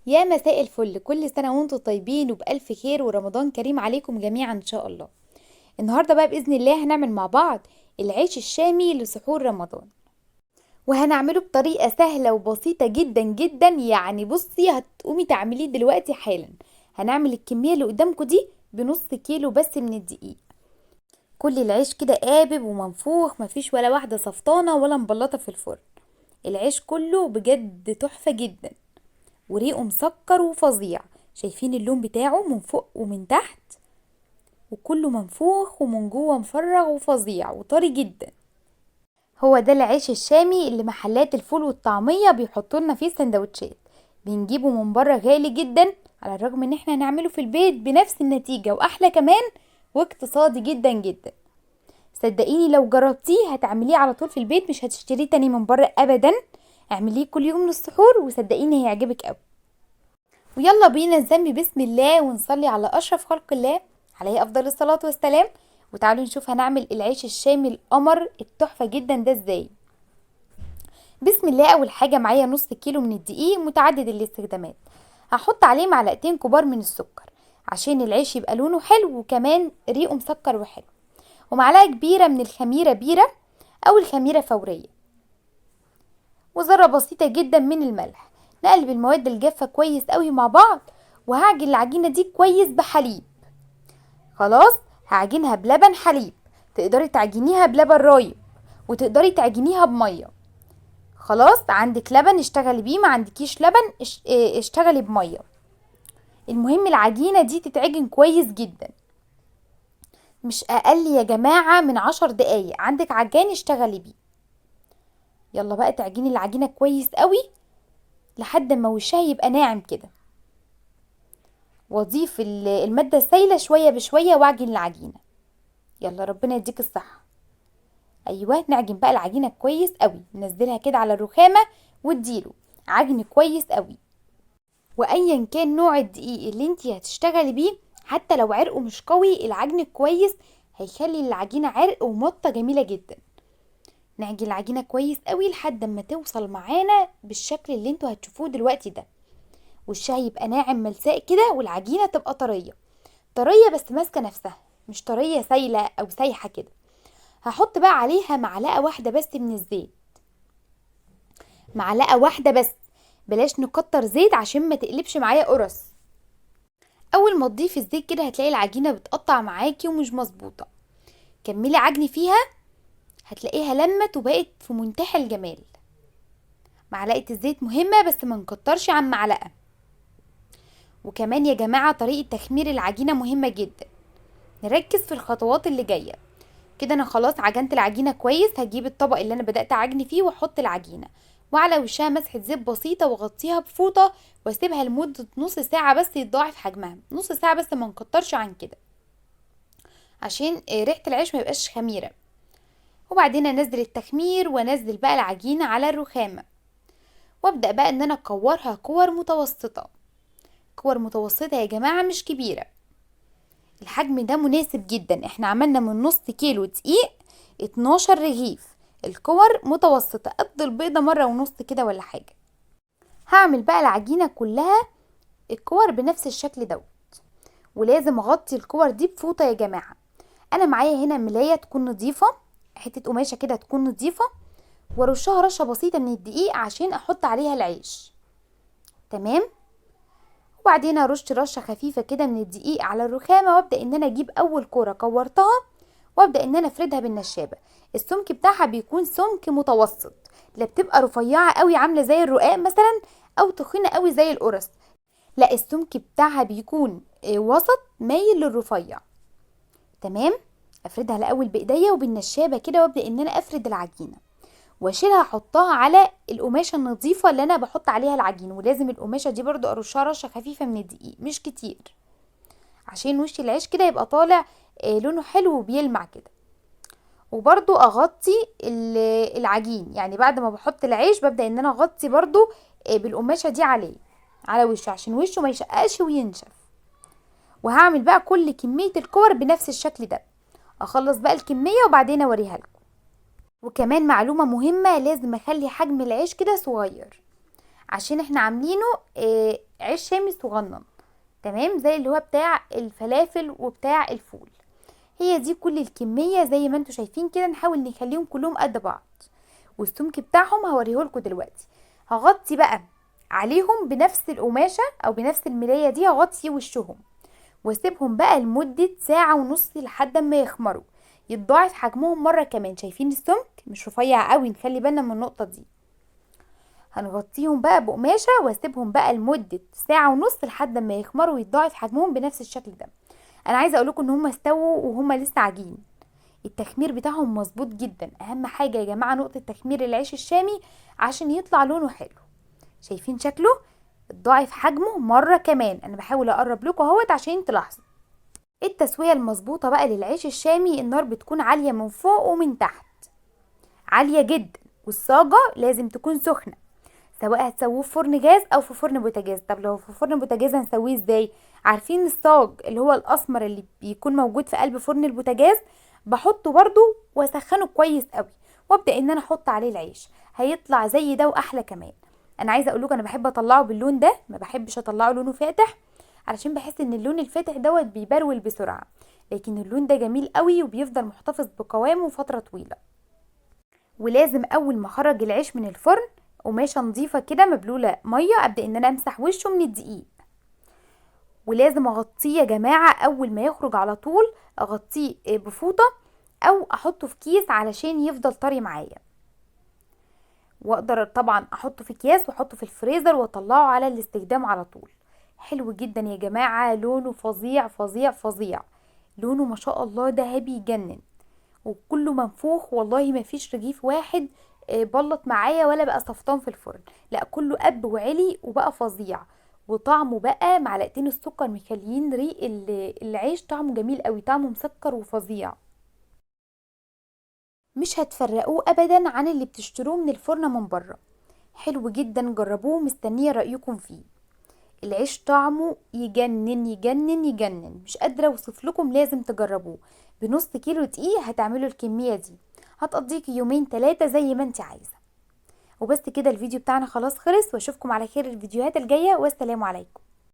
يا مساء الفل، كل سنة وانتم طيبين وبألف خير ورمضان كريم عليكم جميعا ان شاء الله. النهاردة بقى بإذن الله هنعمل مع بعض العيش الشامي لسحور رمضان، وهنعمله بطريقة سهلة وبسيطة جدا جدا. يعني بصي هتقومي تعمليه دلوقتي حالا. هنعمل الكمية اللي قدامكم دي بنص كيلو بس من الدقيق. كل العيش كده قابب ومنفوخ، مفيش ولا واحدة صفطانة ولا مبلطة في الفرن. العيش كله بجد تحفة جدا وريقه مسكر وفظيع. شايفين اللون بتاعه من فوق ومن تحت، وكله منفوخ ومن جوه مفرغ وفظيع وطري جدا. هو ده العيش الشامي اللي محلات الفول والطعمية بيحطوا لنا فيه سندوتشات. بنجيبه من بره غالي جدا، على الرغم ان احنا نعمله في البيت بنفس النتيجة واحلى كمان، واقتصادي جدا جدا. صدقيني لو جربتيه هتعمليه على طول في البيت، مش هتشتريه تاني من بره ابدا. اعمليه كل يوم للسحور وصدقيني هيعجبك قوي. ويلا بينا نسمي بسم الله ونصلي على أشرف خلق الله عليه أفضل الصلاة والسلام. وتعالوا نشوف هنعمل العيش الشامي القمر التحفة جدا ده ازاي. بسم الله. أول حاجة معايا نص كيلو من الدقيق متعدد الاستخدامات. هحط عليه معلقتين كبار من السكر عشان العيش يبقى لونه حلو وكمان ريقه مسكر وحلو، ومعلقة كبيرة من الخميرة بيرة أو الخميرة فورية، وذرة بسيطة جدا من الملح. نقلب المواد الجافة كويس قوي مع بعض، وهعجن العجينة دي كويس بحليب. خلاص هعجنها بلبن حليب، تقدري تعجنيها بلبن رايب وتقدري تعجنيها بمية. خلاص عندك لبن اشتغلي بيه، ما عندكيش لبن اشتغلي بمية. المهم العجينة دي تتعجن كويس جدا، مش اقل يا جماعة من 10 دقايق. عندك عجان اشتغلي بيه. يلا بقى تعجني العجينة كويس قوي لحد ما وشها يبقى ناعم كده، واضيف المادة السايلة شوية بشوية واعجن العجينة. يلا ربنا يديك الصحة. ايوه نعجن بقى العجينة كويس قوي، ننزلها كده على الرخامة واديله عجن كويس قوي. وايا كان نوع الدقيق اللي انتي هتشتغلي بيه، حتى لو عرقه مش قوي العجن كويس هيخلي العجينة عرق ومطة جميلة جدا. نعجن العجينة كويس قوي لحد ما توصل معانا بالشكل اللي انتوا هتشوفوه دلوقتي ده. وشها يبقى ناعم ملساء كده، والعجينة تبقى طرية طرية بس ماسكة نفسها، مش طرية سايلة او سايحة كده. هحط بقى عليها معلقة واحدة بس من الزيت، معلقة واحدة بس، بلاش نكتر زيت عشان ما تقلبش معايا قرص. اول ما تضيفي الزيت كده هتلاقي العجينة بتقطع معاكي ومش مظبوطة. كملي عجني فيها، هتلاقيها لمت وبقت في منتهى الجمال. معلقة الزيت مهمة بس ما نكترش عن معلقة. وكمان يا جماعة طريقة تخمير العجينة مهمة جدا، نركز في الخطوات اللي جاية. كده انا خلاص عجنت العجينة كويس. هجيب الطبق اللي انا بدأت اعجن فيه واحط العجينة، وعلى وشها مسحة زيت بسيطة واغطيها بفوطة واسيبها لمدة نص ساعة بس يتضاعف حجمها. نص ساعة بس ما نكترش عن كده عشان ريحة العيش ما يبقاش خميرة. وبعدين انزل التخمير وانزل بقى العجينة على الرخامة، وابدأ بقى ان انا اكورها كور متوسطة. كور متوسطة يا جماعة مش كبيرة. الحجم ده مناسب جدا، احنا عملنا من نص كيلو دقيق 12 رغيف. الكور متوسطة قد البيضة مرة ونص كده ولا حاجة. هعمل بقى العجينة كلها الكور بنفس الشكل دوت، ولازم اغطي الكور دي بفوطة يا جماعة. انا معايا هنا ملاية تكون نظيفة، حتة قماشة كده تكون نظيفة، ورشها رشة بسيطة من الدقيق عشان احط عليها العيش. تمام. وبعدين ارش رشه خفيفه كده من الدقيق على الرخامه، وابدا ان انا اجيب اول كوره كورتها وابدا ان انا افردها بالنشابه. السمك بتاعها بيكون سمك متوسط، لا بتبقى رفيعه قوي عامله زي الرقاق مثلا او تخينه قوي زي القرص. لا السمك بتاعها بيكون وسط مايل للرفيع. تمام. افردها الاول بايديا وبالنشابه كده، وابدا ان انا افرد العجينه واشيلها احطها على القماشه النظيفه اللي انا بحط عليها العجين. ولازم القماشه دي برضو ارشها رشه خفيفه من الدقيق مش كتير، عشان وش العيش كده يبقى طالع لونه حلو وبيلمع كده. وبرضو اغطي العجين، يعني بعد ما بحط العيش ببدأ ان انا اغطي برضو بالقماشه دي عليه على وشه عشان وشه ما يشققش وينشف. وهعمل بقى كل كميه الكور بنفس الشكل ده. اخلص بقى الكميه وبعدين اوريها لكم. وكمان معلومة مهمة، لازم اخلي حجم العيش كده صغير عشان احنا عاملينه عيش شامي صغنن، تمام، زي اللي هو بتاع الفلافل وبتاع الفول. هي دي كل الكمية زي ما انتوا شايفين كده. نحاول نخليهم كلهم قد بعض، والسمك بتاعهم هوريهولكوا دلوقتي. هغطي بقى عليهم بنفس القماشة او بنفس الملاية دي، هغطي وشهم واسيبهم بقى لمدة ساعة ونص لحد ما يخمروا، يتضاعف حجمهم مرة كمان. شايفين السمك مش رفيع قوي، نخلي بالنا من النقطة دي. هنغطيهم بقى بقماشة واسيبهم بقى لمدة ساعة ونص لحد ما يخمروا ويتضاعف حجمهم بنفس الشكل ده. انا عايزة اقولكم ان هم استووا وهم لسه عجين. التخمير بتاعهم مظبوط جدا. اهم حاجة يا جماعة نقطة تخمير العيش الشامي عشان يطلع لونه حلو. شايفين شكله اتضاعف حجمه مرة كمان. انا بحاول اقرب لكم اهوت عشان تلاحظوا. التسوية المظبوطة بقى للعيش الشامي، النار بتكون عالية من فوق ومن تحت، عالية جدا، والصاجة لازم تكون سخنة، سواء هتسووه في فرن جاز او في فرن بوتاجاز. طب لو في فرن بوتاجاز هنسويه ازاي؟ عارفين الصاج اللي هو الاسمر اللي بيكون موجود في قلب فرن البوتاجاز؟ بحطه برضو واسخنه كويس قوي، وابدا ان انا احط عليه العيش، هيطلع زي ده واحلى كمان. انا عايزه اقول لكم انا بحب اطلعه باللون ده، ما بحبش اطلعه لونه فاتح، علشان بحس ان اللون الفاتح دوت بيبرول بسرعه، لكن اللون ده جميل قوي وبيفضل محتفظ بقوامه فتره طويله. ولازم اول ما اخرج العيش من الفرن قماشه نظيفه كده مبلوله ميه ابدا ان انا امسح وشه من الدقيق. ولازم اغطيه يا جماعه اول ما يخرج على طول، اغطيه بفوطه او احطه في كيس علشان يفضل طري معايا. واقدر طبعا احطه في اكياس واحطه في الفريزر واطلعه على الاستخدام على طول. حلو جدا يا جماعه، لونه فظيع فظيع فظيع، لونه ما شاء الله ذهبي يجنن، وكله منفوخ. والله ما فيش رغيف واحد بلط معايا ولا بقى صفطان في الفرن، لا كله قب وعلي وبقى فظيع. وطعمه بقى معلقتين السكر مخليين ريق العيش طعمه جميل قوي، طعمه مسكر وفظيع. مش هتفرقوه ابدا عن اللي بتشتروه من الفرن من بره. حلو جدا، جربوه، مستنيه رايكم فيه. العيش طعمه يجنن يجنن يجنن، مش قادره اوصف لكم، لازم تجربوه. بنص كيلو دقيق هتعملوا الكميه دي، هتقضيكي يومين 3 زي ما انت عايزه. وبس كده الفيديو بتاعنا خلاص خلص، واشوفكم على خير الفيديوهات الجايه، والسلام عليكم.